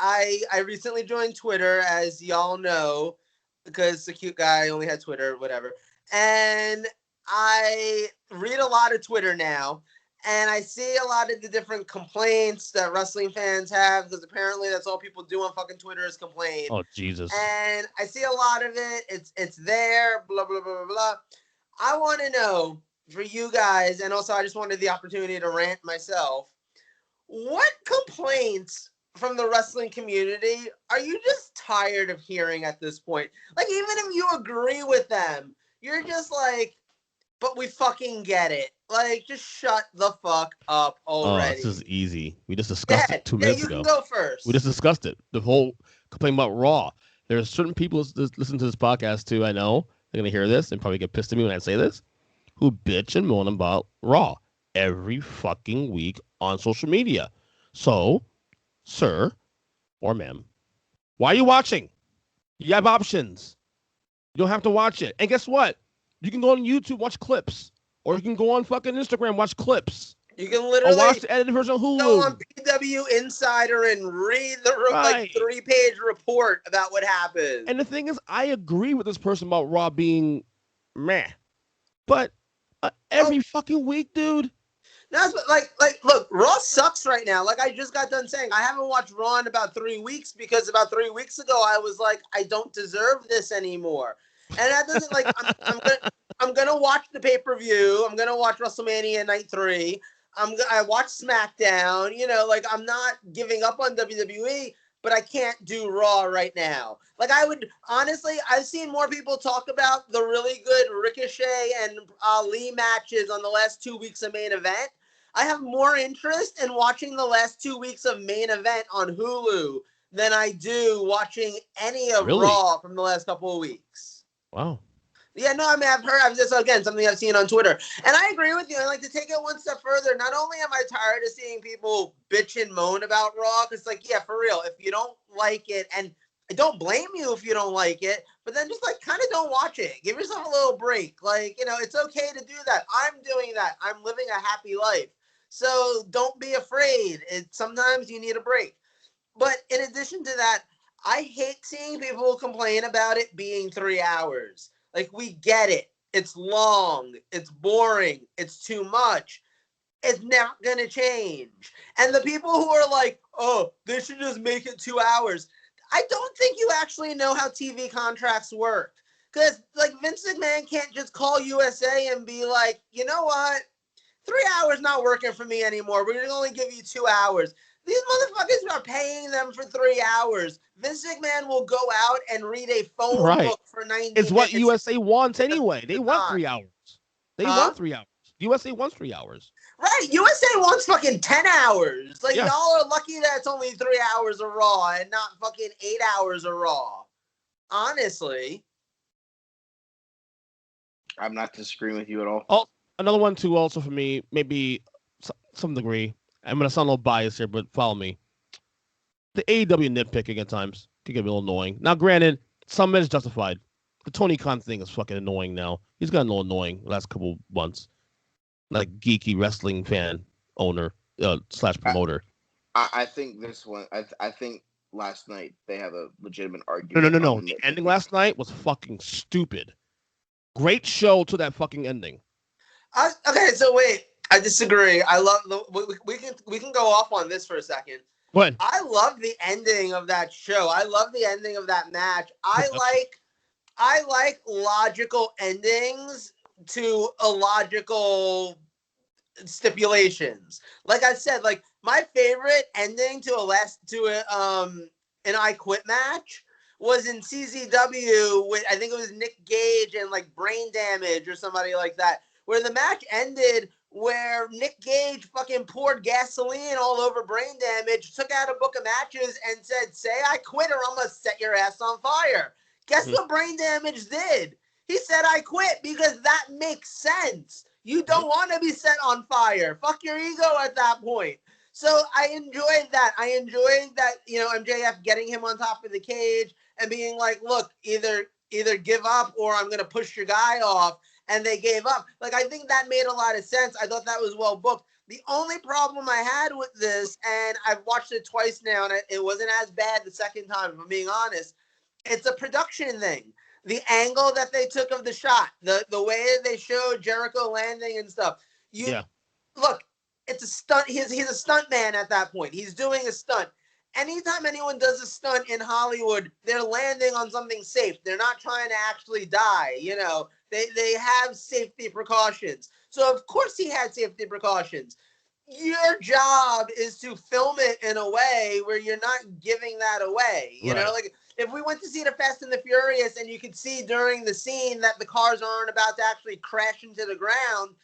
I recently joined Twitter, as y'all know, because the cute guy only had Twitter, whatever. And I read a lot of Twitter now, and I see a lot of the different complaints that wrestling fans have, because apparently that's all people do on fucking Twitter is complain. Oh, Jesus. And I see a lot of it. It's there, blah, blah, blah, blah, blah. I want to know, for you guys, and also I just wanted the opportunity to rant myself, what complaints from the wrestling community are you just tired of hearing at this point? Like, even if you agree with them, you're just like, but we fucking get it. Like, just shut the fuck up already. This is easy. We just discussed it 2 minutes you ago. Can go first. We just discussed it. The whole complaint about Raw. There's certain people listen to this podcast too. I know they're gonna hear this and probably get pissed at me when I say this, who bitch and moan about Raw every fucking week on social media. So, sir or ma'am, why are you watching? You have options. You don't have to watch it. And guess what? You can go on YouTube, watch clips. Or you can go on fucking Instagram, watch clips. You can literally watch the edited version on Hulu. Go on PW Insider and read the like 3-page report about what happened. And the thing is, I agree with this person about Raw being meh. But every fucking week, dude. That's like, look, Raw sucks right now. Like I just got done saying, I haven't watched Raw in about 3 weeks because about 3 weeks ago I was like, I don't deserve this anymore. And that doesn't like I'm gonna watch the pay-per-view. I'm gonna watch WrestleMania Night 3. I watch SmackDown. You know, like I'm not giving up on WWE, but I can't do Raw right now. Like I would honestly, I've seen more people talk about the really good Ricochet and Ali matches on the last 2 weeks of Main Event. I have more interest in watching the last 2 weeks of Main Event on Hulu than I do watching any of Raw from the last couple of weeks. Wow. Yeah, no, I mean, I've just, again, something I've seen on Twitter. And I agree with you. I like to take it one step further. Not only am I tired of seeing people bitch and moan about Raw, because, like, yeah, for real, if you don't like it, and I don't blame you if you don't like it, but then just, like, kind of don't watch it. Give yourself a little break. Like, you know, it's okay to do that. I'm doing that. I'm living a happy life. So don't be afraid. Sometimes you need a break. But in addition to that, I hate seeing people complain about it being 3 hours. Like, we get it. It's long. It's boring. It's too much. It's not going to change. And the people who are like, oh, they should just make it 2 hours. I don't think you actually know how TV contracts work. Because, like, Vince McMahon can't just call USA and be like, you know what? 3 hours not working for me anymore. We're going to only give you 2 hours. These motherfuckers are paying them for 3 hours. Vince McMahon will go out and read a phone book for 90 minutes. It's what USA wants anyway. They want 3 hours. They want 3 hours. USA wants 3 hours. Right. USA wants fucking 10 hours. Like, y'all are lucky that it's only 3 hours of Raw and not fucking 8 hours of Raw. Honestly. I'm not disagreeing with you at all. Oh, another one, too, also for me, maybe some degree. I'm going to sound a little biased here, but follow me. The AEW nitpicking at times can get a little annoying. Now, granted, some is justified. The Tony Khan thing is fucking annoying now. He's gotten a little annoying the last couple months. Like, geeky wrestling fan owner / promoter. I think this one, I think last night they have a legitimate argument. No. The ending last night was fucking stupid. Great show to that fucking ending. Okay, so wait. I disagree. I love we can go off on this for a second. What? I love the ending of that show. I love the ending of that match. I like logical endings to illogical stipulations. Like I said, like my favorite ending to an I Quit match was in CZW with, I think it was Nick Gage and like Brain Damage or somebody like that, where the match ended where Nick Gage fucking poured gasoline all over Brain Damage, took out a book of matches, and said, say I quit or I'm going to set your ass on fire. Guess what Brain Damage did? He said I quit because that makes sense. You don't want to be set on fire. Fuck your ego at that point. So I enjoyed that. I enjoyed that, you know, MJF getting him on top of the cage and being like, look, either give up or I'm going to push your guy off. And they gave up. Like, I think that made a lot of sense. I thought that was well booked. The only problem I had with this, and I've watched it twice now, and it wasn't as bad the second time, if I'm being honest. It's a production thing. The angle that they took of the shot, the way that they showed Jericho landing and stuff. Look, it's a stunt. He's a stunt man at that point. He's doing a stunt. Anytime anyone does a stunt in Hollywood, they're landing on something safe. They're not trying to actually die. They have safety precautions. So of course he had safety precautions. Your job is to film it in a way where you're not giving that away. You know, like if we went to see the Fast and the Furious and you could see during the scene that the cars aren't about to actually crash into the ground,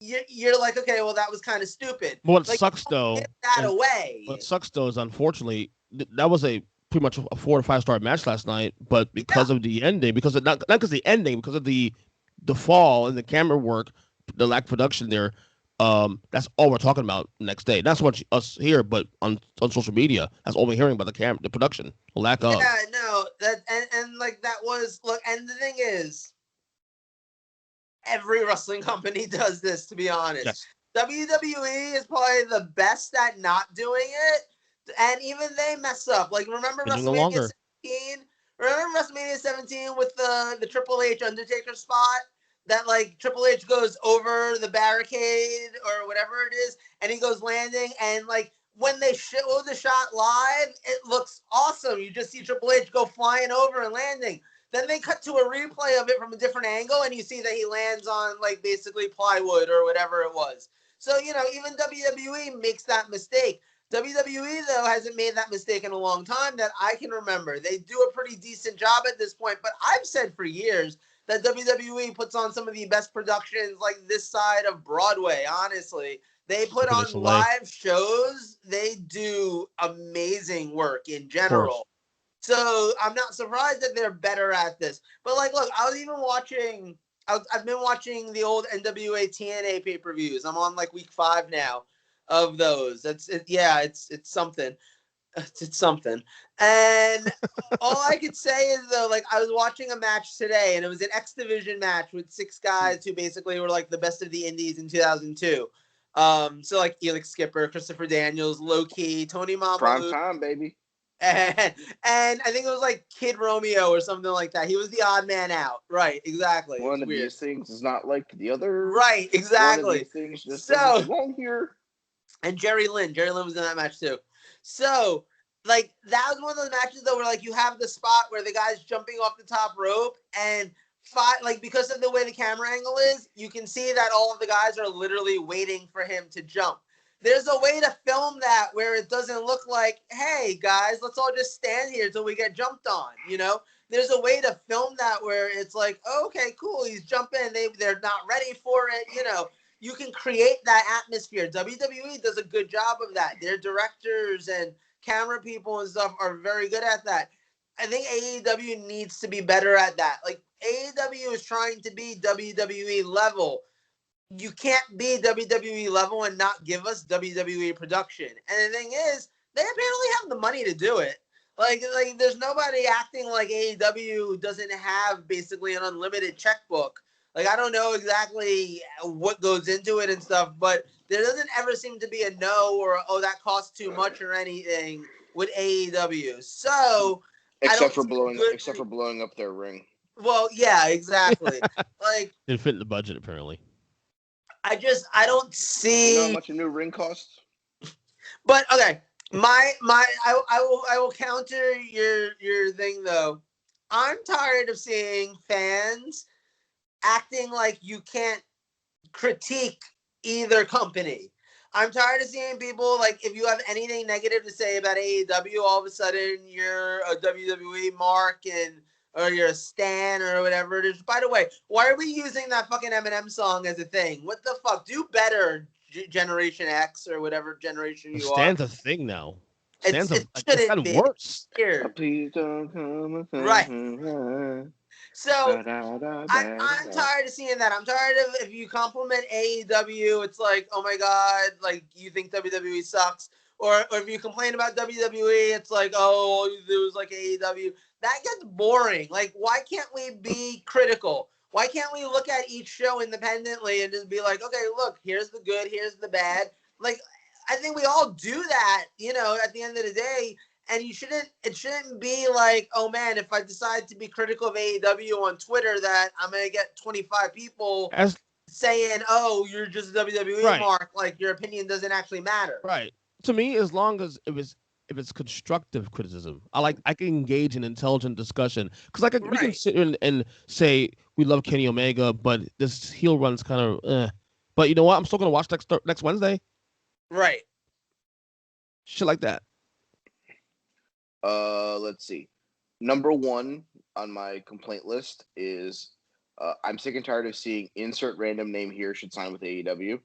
you're like, okay, well, that was kind of stupid. What like, sucks though, give that away. What sucks though is unfortunately that was a pretty much a 4 or 5 star match last night, but because of the ending, because of not because of the ending, because of the fall and the camera work, the lack of production there. That's all we're talking about next day. That's what us here, but on social media, that's all we're hearing about the production, the lack of. Yeah, no, that and like that was look, and the thing is, every wrestling company does this. To be honest, Yes. WWE is probably the best at not doing it, and even they mess up. Like remember WrestleMania 17? Remember WrestleMania 17 with the Triple H Undertaker spot? That like Triple H goes over the barricade or whatever it is, and he goes landing, and like when they show the shot live, it looks awesome. You just see Triple H go flying over and landing. Then they cut to a replay of it from a different angle, and you see that he lands on like basically plywood or whatever it was. So even WWE makes that mistake. WWE though hasn't made that mistake in a long time that I can remember. They do a pretty decent job at this point, but I've said for years that WWE puts on some of the best productions like this side of Broadway, honestly. They put on live shows. They do amazing work in general. So I'm not surprised that they're better at this. But like, look, I was even watching, I've been watching the old NWA TNA pay-per-views. I'm on like week 5 now of those. It's something. It's something. And all I could say is though, like I was watching a match today and it was an X Division match with 6 guys who basically were like the best of the indies in 2002. So like Elix Skipper, Christopher Daniels, Low Key, Tony Mamalu. Prime time, baby. And I think it was like Kid Romeo or something like that. He was the odd man out. Right, exactly. One of these things is not like the other. Right, exactly. One of these things just doesn't belong here. And Jerry Lynn was in that match too. So, like, that was one of those matches, though, where, like, you have the spot where the guy's jumping off the top rope, and, because of the way the camera angle is, you can see that all of the guys are literally waiting for him to jump. There's a way to film that where it doesn't look like, hey, guys, let's all just stand here until we get jumped on, There's a way to film that where it's like, oh, okay, cool, he's jumping, they're not ready for it, You can create that atmosphere. WWE does a good job of that. Their directors and camera people and stuff are very good at that. I think AEW needs to be better at that. Like, AEW is trying to be WWE level. You can't be WWE level and not give us WWE production. And the thing is, they apparently have the money to do it. Like there's nobody acting like AEW doesn't have basically an unlimited checkbook. Like, I don't know exactly what goes into it and stuff, but there doesn't ever seem to be a no or, oh, that costs too much or anything with AEW. So, except for blowing up their ring. Well, yeah, exactly. Like, didn't fit in the budget apparently. I don't see. You know how much a new ring costs? But okay, I will counter your thing though. I'm tired of seeing fans acting like you can't critique either company. I'm tired of seeing people, like, if you have anything negative to say about AEW, all of a sudden you're a WWE mark or you're a stan or whatever it is. By the way, why are we using that fucking Eminem song as a thing? What the fuck? Do better, Generation X or whatever generation you are. Stan's a thing now. It's gotten worse. Please don't come. Right. So I'm tired of seeing that. I'm tired of, if you compliment AEW, it's like, oh my god, like, you think WWE sucks. Or if you complain about WWE, it's like, oh, it was like AEW. That gets boring. Like, why can't we be critical? Why can't we look at each show independently and just be like, okay, look, here's the good, here's the bad. like, I think we all do that, you know, at the end of the day. And it shouldn't be like, oh man, if I decide to be critical of AEW on Twitter, that I'm going to get 25 people saying, oh, you're just a WWE mark. Like, your opinion doesn't actually matter. Right. To me, as long as if it's constructive criticism, I can engage in intelligent discussion. Because we can sit and say we love Kenny Omega, but this heel run's kind of But you know what? I'm still going to watch next Wednesday. Right. Shit like that. Let's see. Number one on my complaint list is I'm sick and tired of seeing insert random name here should sign with AEW.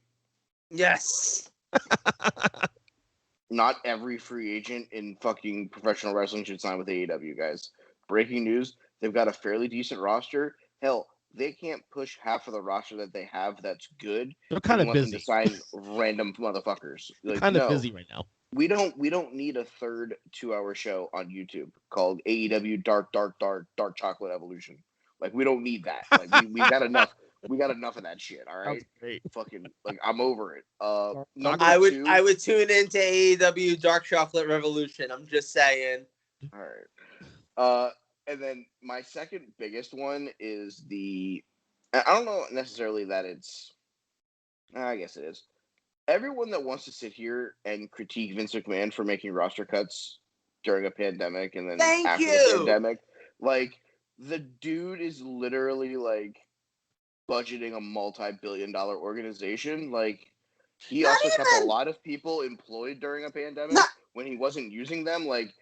Yes. Not every free agent in fucking professional wrestling should sign with AEW, guys. Breaking news, they've got a fairly decent roster. Hell, they can't push half of the roster that they have that's good. They're kind of busy. Them to sign random motherfuckers. They're kind of busy right now. We don't need a third 2-hour show on YouTube called AEW Dark Chocolate Evolution. Like, we don't need that. Like, we got enough. We got enough of that shit. All right, fucking, like, I'm over it. I would tune into AEW Dark Chocolate Revolution. I'm just saying. All right. And then my second biggest one is I don't know necessarily that it's. I guess it is. Everyone that wants to sit here and critique Vince McMahon for making roster cuts during a pandemic and then after the pandemic, like, the dude is literally like budgeting a multi-billion-dollar organization. Like, he also kept a lot of people employed during a pandemic when he wasn't using them. Like,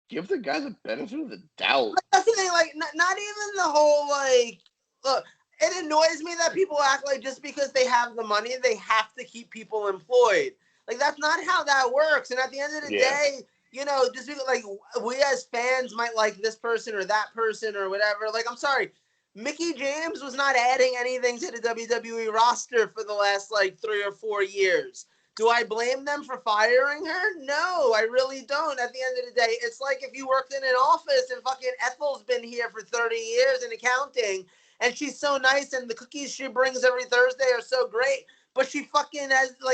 give the guy the benefit of the doubt. That's the thing. Like, not even the whole, like, look. It annoys me that people act like just because they have the money, they have to keep people employed. Like, that's not how that works. And at the end of the day, you know, just because, like, we as fans might like this person or that person or whatever. Like, I'm sorry, Mickie James was not adding anything to the WWE roster for the last, like, 3 or 4 years. Do I blame them for firing her? No, I really don't. At the end of the day, it's like if you worked in an office and fucking Ethel's been here for 30 years in accounting, and she's so nice, and the cookies she brings every Thursday are so great, but she fucking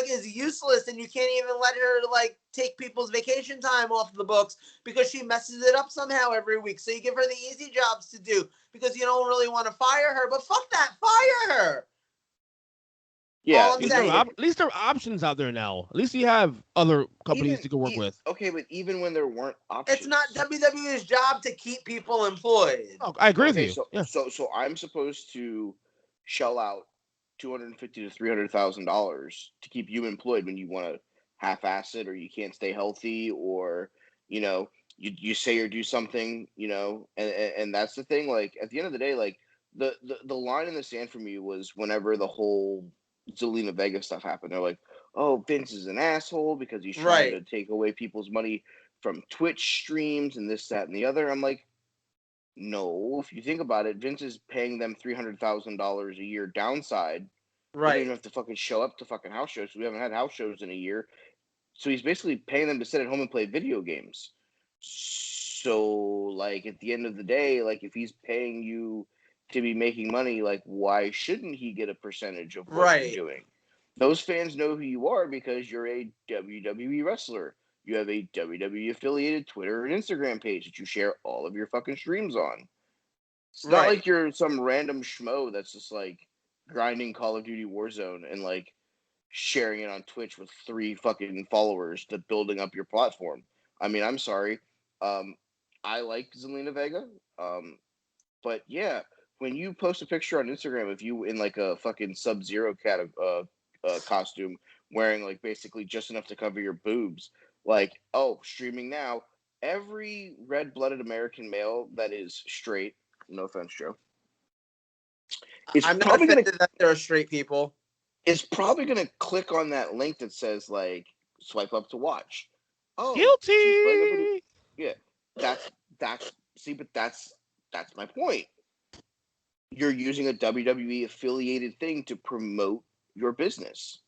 is useless, and you can't even let her, like, take people's vacation time off the books because she messes it up somehow every week. So you give her the easy jobs to do because you don't really want to fire her. But fuck that, fire her. Yeah, at least there are options out there now. At least you have other companies you can work with. Okay, but even when there weren't options, it's not WWE's job to keep people employed. Oh, I agree with you. So I'm supposed to shell out $250,000 to $300,000 to keep you employed when you want to half-ass it, or you can't stay healthy, or, you know, you say or do something, you know, and that's the thing. Like, at the end of the day, like, the line in the sand for me was whenever the whole Zelina Vega stuff happened. They're like, oh, Vince is an asshole because he's trying to take away people's money from Twitch streams and this, that, and the other. I'm like, no, if you think about it, Vince is paying them $300,000 a year downside. Right. They don't have to fucking show up to fucking house shows. We haven't had house shows in a year. So he's basically paying them to sit at home and play video games. So, like, at the end of the day, like, if he's paying you to be making money, like, why shouldn't he get a percentage of what you're doing? Those fans know who you are because you're a WWE wrestler. You have a WWE affiliated Twitter and Instagram page that you share all of your fucking streams on. It's not like you're some random schmo that's just, like, grinding Call of Duty Warzone and, like, sharing it on Twitch with 3 fucking followers to building up your platform. I mean, I'm sorry. I like Zelina Vega. But yeah, when you post a picture on Instagram of you in, like, a fucking Sub-Zero costume, wearing, like, basically just enough to cover your boobs, like, oh, streaming now, every red-blooded American male that is straight, no offense, Joe, I'm not offended that there are straight people. Is probably going to click on that link that says, like, swipe up to watch. Oh, guilty. Yeah, that's my point. You're using a WWE affiliated thing to promote your business.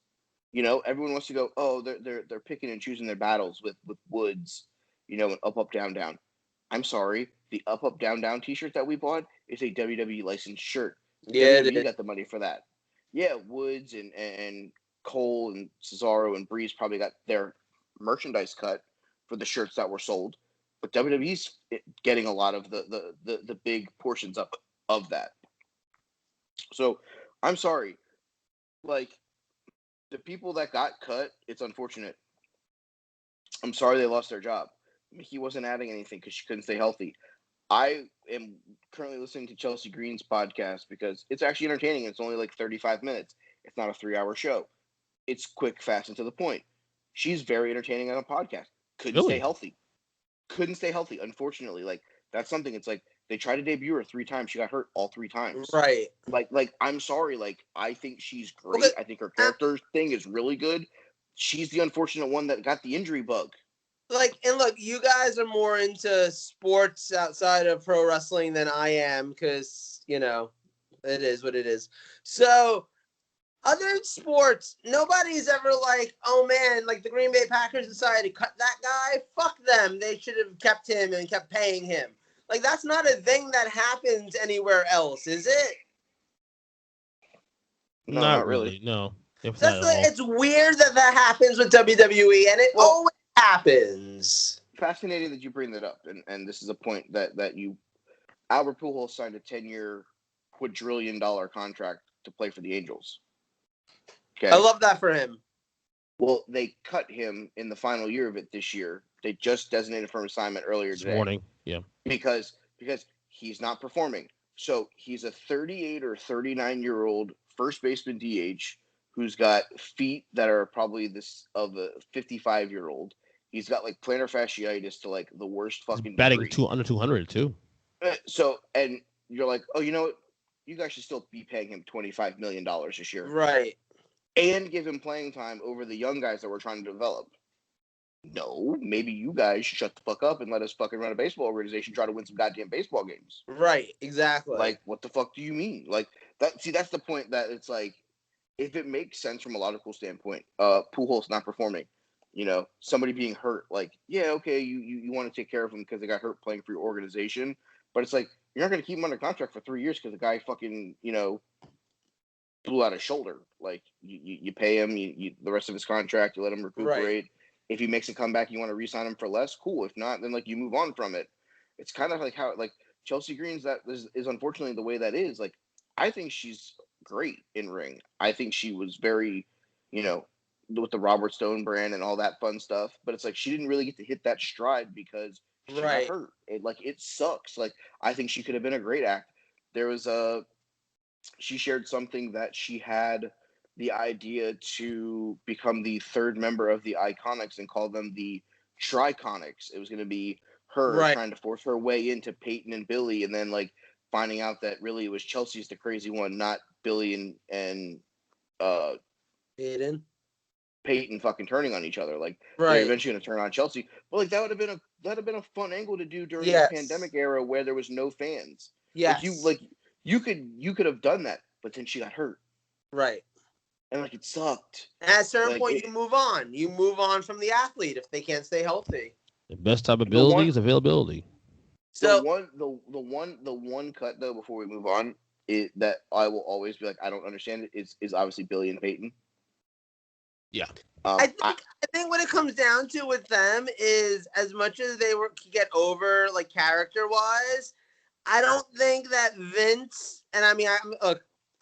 You know, everyone wants to go, oh, they're picking and choosing their battles with Woods, you know, and up, down, down. I'm sorry, the up, down, down t-shirt that we bought is a WWE licensed shirt. Yeah, WWE got the money for that. Yeah, Woods and Cole and Cesaro and Breeze probably got their merchandise cut for the shirts that were sold, but WWE's getting a lot of the big portions of that. So I'm sorry, like the people that got cut, it's unfortunate. I'm sorry they lost their job. He wasn't adding anything because she couldn't stay healthy. I am currently listening to Chelsea Green's podcast because it's actually entertaining. It's only like 35 minutes. It's not a 3-hour show. It's quick, fast, and to the point. She's very entertaining on a podcast. Couldn't stay healthy. Unfortunately. Like, that's something. It's like they tried to debut her 3 times. She got hurt all 3 times. Right. Like I'm sorry. Like, I think she's great. I think her character thing is really good. She's the unfortunate one that got the injury bug. Like, and look, you guys are more into sports outside of pro wrestling than I am because, you know, it is what it is. So, other sports, nobody's ever like, oh man, like the Green Bay Packers decided to cut that guy. Fuck them. They should have kept him and kept paying him. Like, that's not a thing that happens anywhere else, is it? No, not really. No. It's weird that happens with WWE, and it always happens. Fascinating that you bring that up, and this is a point that Albert Pujols signed a 10-year quadrillion-dollar contract to play for the Angels. Okay, I love that for him. Well, they cut him in the final year of it this year. They just designated for an assignment earlier today. This morning, yeah. Because he's not performing. So he's a 38 or 39-year-old first baseman DH who's got feet that are probably this of a 55-year-old. He's got like plantar fasciitis to like the worst fucking batting degree. under 200 too. So, and you're like, oh, you know what? You guys should still be paying him $25 million this year. Right. And give him playing time over the young guys that we're trying to develop. No, maybe you guys should shut the fuck up and let us fucking run a baseball organization, try to win some goddamn baseball games. Right, exactly. Like, what the fuck do you mean? Like, that. See, that's the point that it's like, if it makes sense from a logical standpoint, Pujols not performing, you know, somebody being hurt, like, yeah, okay, you want to take care of him because they got hurt playing for your organization, but it's like, you're not going to keep him under contract for 3 years because the guy fucking, you know, blew out his shoulder. Like, you pay him, you the rest of his contract, you let him recuperate. Right. If he makes a comeback, you want to re-sign him for less, cool. If not, then like you move on from it. It's kind of like how like Chelsea Green's that is unfortunately the way that is. Like, I think she's great in ring. I think she was very, you know, with the Robert Stone brand and all that fun stuff. But it's like she didn't really get to hit that stride because she got hurt. It sucks. Like, I think she could have been a great act. There was she shared something that she had the idea to become the 3rd member of the Iconics and call them the Triconics. It was going to be her trying to force her way into Peyton and Billy, and then like finding out that really it was Chelsea's the crazy one, not Billy and Peyton fucking turning on each other. Like, they're eventually going to turn on Chelsea. But like that would have been a fun angle to do during the pandemic era where there was no fans. Yes. You could have done that, but then she got hurt. Right. And like, it sucked. At a certain point, you move on. You move on from the athlete if they can't stay healthy. The best type of ability is availability. So the one cut though before we move on that I will always be like, I don't understand it is obviously Billy and Peyton. Yeah. I think what it comes down to with them is as much as they get over like character wise, I don't think that Vince, and I mean,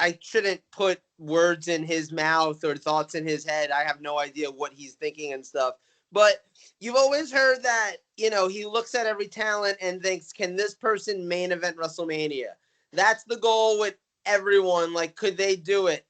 I shouldn't put words in his mouth or thoughts in his head. I have no idea what he's thinking and stuff. But you've always heard that, you know, he looks at every talent and thinks, can this person main event WrestleMania? That's the goal with everyone. Like, could they do it?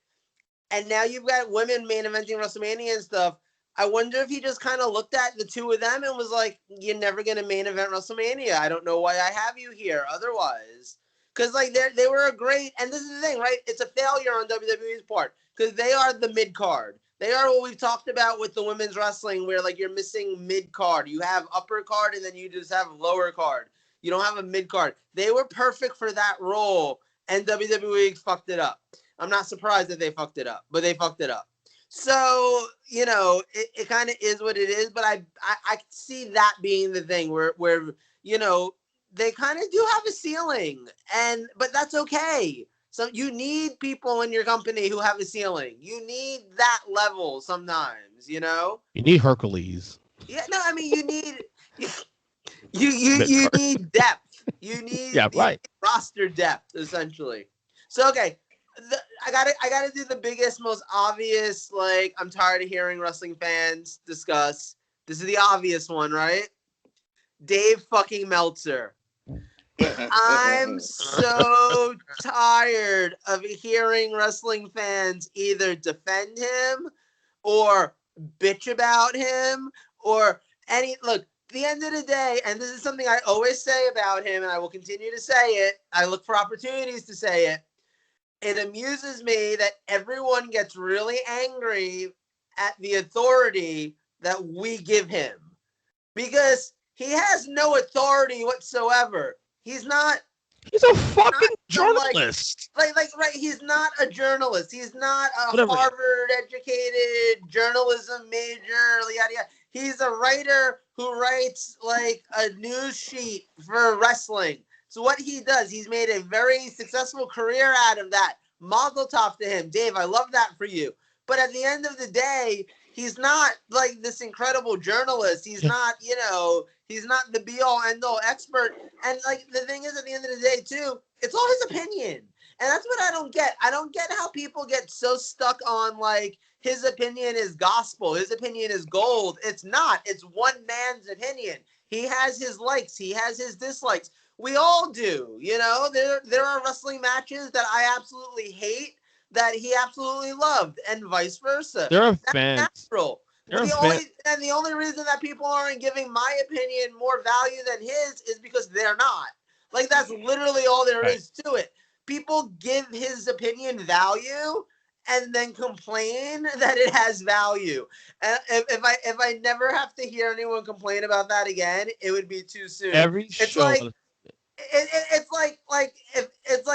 And now you've got women main eventing WrestleMania and stuff. I wonder if he just kind of looked at the two of them and was like, you're never going to main event WrestleMania. I don't know why I have you here otherwise. Because, like, they were a great, and this is the thing, right? It's a failure on WWE's part because they are the mid-card. They are what we've talked about with the women's wrestling where, like, you're missing mid-card. You have upper card and then you just have lower card. You don't have a mid-card. They were perfect for that role, and WWE fucked it up. I'm not surprised that they fucked it up, but they fucked it up. So, you know, it kind of is what it is, but I see that being the thing where you know, they kind of do have a ceiling, but that's okay. So you need people in your company who have a ceiling. You need that level sometimes, you know? You need Hercules. Yeah, no, I mean you need you need depth. You need, Yeah, right. roster depth, essentially. So okay, I gotta do the biggest, most obvious. Like, I'm tired of hearing wrestling fans discuss. This is the obvious one, right? Dave fucking Meltzer. I'm so tired of hearing wrestling fans either defend him or bitch about him or any look. At the end of the day, and this is something I always say about him, and I will continue to say it. I look for opportunities to say it. It amuses me that everyone gets really angry at the authority that we give him because he has no authority whatsoever. He's not. He's a fucking Some, journalist. Right. He's not a journalist. He's not a Whatever. Harvard-educated journalism major. Yada yada. He's a writer who writes like a news sheet for wrestling. So what he does, he's made a very successful career out of that. Mazel tov to him, Dave. I love that for you. But at the end of the day, he's not like this incredible journalist. He's not, he's not the be-all, end-all expert. And like the thing is, at the end of the day, too, it's all his opinion. And that's what I don't get. I don't get how people get so stuck on like his opinion is gospel. His opinion is gold. It's not. It's one man's opinion. He has his likes. He has his dislikes. We all do. There are wrestling matches that I absolutely hate that he absolutely loved, and vice versa. There are That's fans. natural. The only reason that people aren't giving my opinion more value than his is because they're not. Like, that's literally all there is to it. People give his opinion value and then complain that it has value. And if I never have to hear anyone complain about that again, it would be too soon. It's like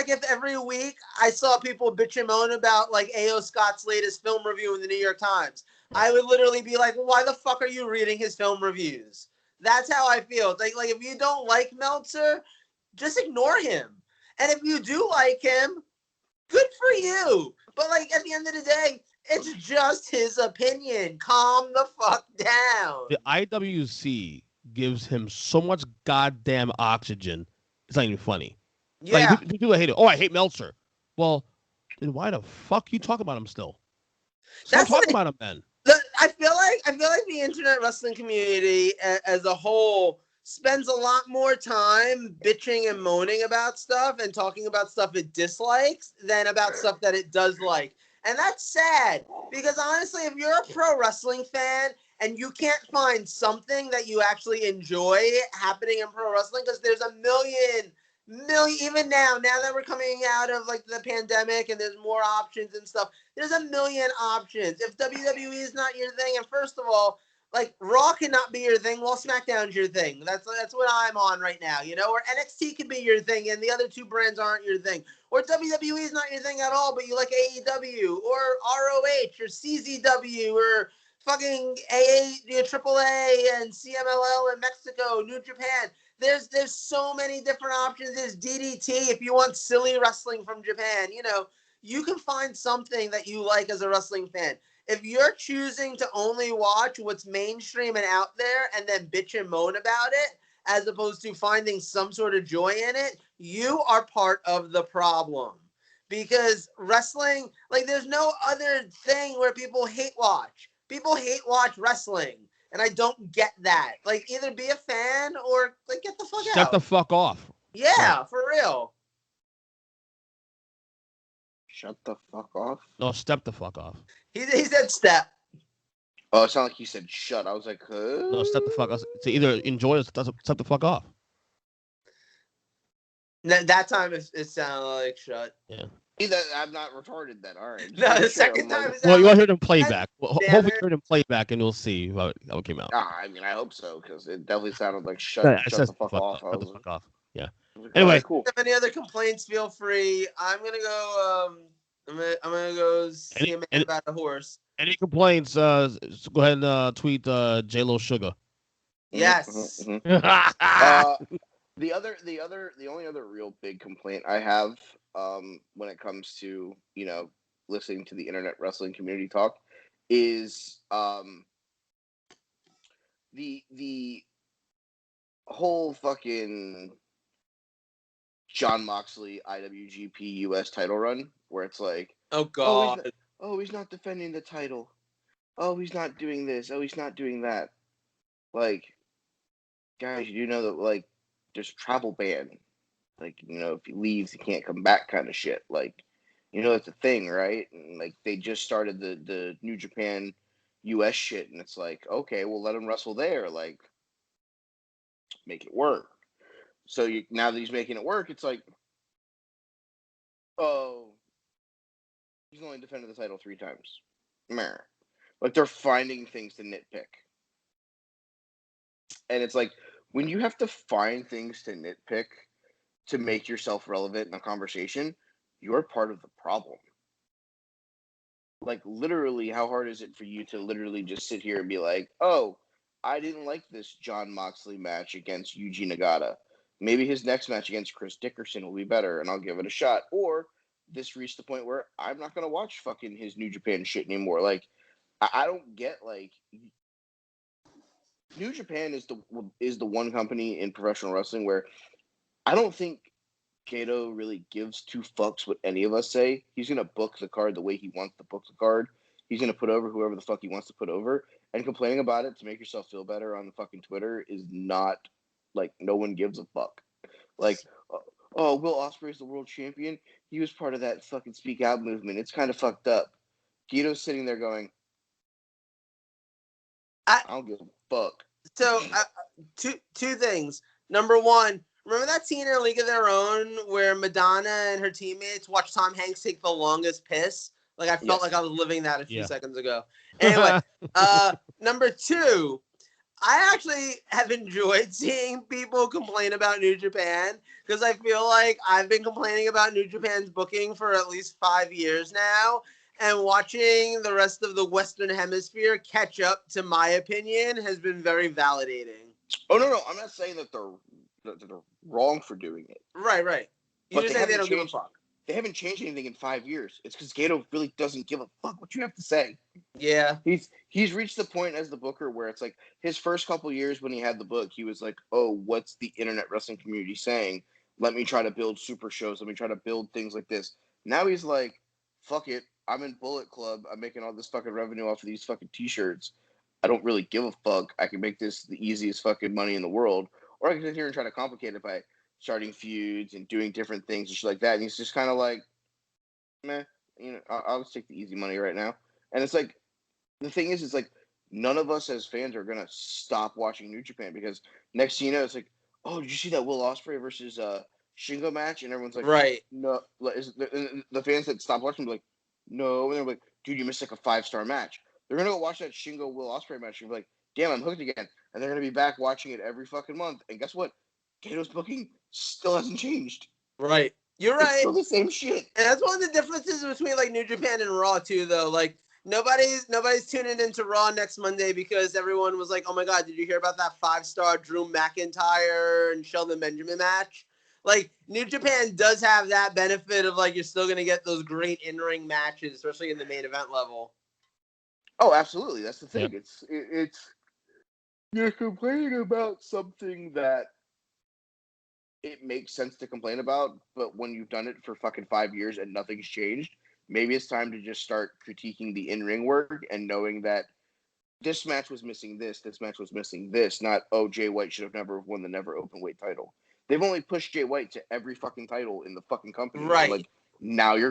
if every week I saw people bitch and moan about like A.O. Scott's latest film review in the New York Times. I would literally be like, well, why the fuck are you reading his film reviews? That's how I feel. It's like if you don't like Meltzer, just ignore him. And if you do like him, good for you. But like at the end of the day, it's just his opinion. Calm the fuck down. The IWC gives him so much goddamn oxygen. It's not even funny. Yeah. Like, people hate it. Oh, I hate Meltzer. Well, then why the fuck you talk about him still? Stop talking about him then. I feel like the internet wrestling community as a whole spends a lot more time bitching and moaning about stuff and talking about stuff it dislikes than about stuff that it does like. And that's sad because honestly, if you're a pro wrestling fan and you can't find something that you actually enjoy happening in pro wrestling, because there's a million, even now that we're coming out of like the pandemic and there's more options and stuff, there's a million options. If WWE is not your thing, and first of all, like Raw cannot be your thing, well, SmackDown's your thing. That's what I'm on right now, or NXT could be your thing and the other two brands aren't your thing. Or WWE is not your thing at all, but you like AEW or ROH or CZW or fucking AAA and CMLL in Mexico, New Japan. There's so many different options. There's DDT if you want silly wrestling from Japan. You can find something that you like as a wrestling fan. If you're choosing to only watch what's mainstream and out there and then bitch and moan about it, as opposed to finding some sort of joy in it, you are part of the problem. Because wrestling, like there's no other thing where people hate watch. People hate watch wrestling. And I don't get that. Like, either be a fan or like get the fuck out. Shut the fuck off. Yeah, for real. Shut the fuck off? No, step the fuck off. He said step. Oh, it sounded like he said shut. I was like, huh? No, step the fuck off. To either enjoy or step the fuck off. That time it sounded like shut. Yeah. I'm not retarded then. All right. No, the second time it sounded well, you'll like, hear them play back. Well, hopefully you hear them play back and we'll see how it came out. I mean, I hope so, because it definitely sounded like shut the fuck off. Shut the fuck off. Yeah. Anyway, cool. If you have any other complaints, feel free. I'm gonna go. I'm gonna go see a man about a horse. Any complaints? Go ahead and tweet J-Lo Sugar. Yes. Mm-hmm. The only other real big complaint I have when it comes to, listening to the internet wrestling community talk is the whole fucking John Moxley IWGP US title run, where it's like, Oh God. he's not defending the title. Oh, he's not doing this. Oh, he's not doing that. Like, guys, you do know that, like, there's a travel ban. Like, if he leaves, he can't come back kind of shit. Like, that's a thing, right? And, like, they just started the New Japan US shit, and it's like, okay, well, let him wrestle there. Like, make it work. So now that he's making it work, it's like, oh, he's only defended the title 3 times. Meh. Like, they're finding things to nitpick. And it's like, when you have to find things to nitpick to make yourself relevant in a conversation, you're part of the problem. Like, literally, how hard is it for you to literally just sit here and be like, oh, I didn't like this John Moxley match against Yuji Nagata. Maybe his next match against Chris Dickerson will be better, and I'll give it a shot. Or this reached the point where I'm not going to watch fucking his New Japan shit anymore. Like, I don't get, like, New Japan is the one company in professional wrestling where I don't think Kato really gives 2 fucks what any of us say. He's going to book the card the way he wants to book the card. He's going to put over whoever the fuck he wants to put over. And complaining about it to make yourself feel better on the fucking Twitter is not, like, no one gives a fuck. Like, oh, Will Ospreay's the world champion. He was part of that fucking Speak Out movement. It's kind of fucked up. Kato's sitting there going, I don't give a fuck. So, two things. Number one, remember that scene in A League of Their Own where Madonna and her teammates watched Tom Hanks take the longest piss? Like, I felt like I was living that a few seconds ago. Anyway, number two, I actually have enjoyed seeing people complain about New Japan because I feel like I've been complaining about New Japan's booking for at least 5 years now. And watching the rest of the Western Hemisphere catch up to my opinion has been very validating. Oh, no. I'm not saying that they're wrong for doing it. Right. You just say they don't give a fuck. They haven't changed anything in 5 years. It's because Gato really doesn't give a fuck what you have to say. Yeah. He's reached the point as the booker where it's like his first couple years when he had the book, he was like, oh, what's the internet wrestling community saying? Let me try to build super shows. Let me try to build things like this. Now he's like, fuck it. I'm in Bullet Club. I'm making all this fucking revenue off of these fucking t-shirts. I don't really give a fuck. I can make this the easiest fucking money in the world. Or I can sit here and try to complicate it by starting feuds and doing different things and shit like that. And he's just kind of like, meh, I'll just take the easy money right now. And it's like, the thing is, it's like, none of us as fans are going to stop watching New Japan because next thing you know, it's like, oh, did you see that Will Ospreay versus Shingo match? And everyone's like, right. No. The fans that stop watching like, no. And they're like, dude, you missed like a 5-star match. They're going to go watch that Shingo Will Ospreay match and be like, damn, I'm hooked again. And they're going to be back watching it every fucking month. And guess what? Kato's booking still hasn't changed. Right. You're right. It's still the same shit. And that's one of the differences between like New Japan and Raw too, though. Like nobody's tuning into Raw next Monday because everyone was like, oh my God, did you hear about that 5-star Drew McIntyre and Shelton Benjamin match? Like New Japan does have that benefit of like you're still gonna get those great in-ring matches, especially in the main event level. Oh, absolutely. That's the thing. Yep. It's you're complaining about something that it makes sense to complain about, but when you've done it for fucking 5 years and nothing's changed, maybe it's time to just start critiquing the in-ring work and knowing that this match was missing this match was missing this, not, oh, Jay White should have never won the never open weight title. They've only pushed Jay White to every fucking title in the fucking company. Right. Like, now you're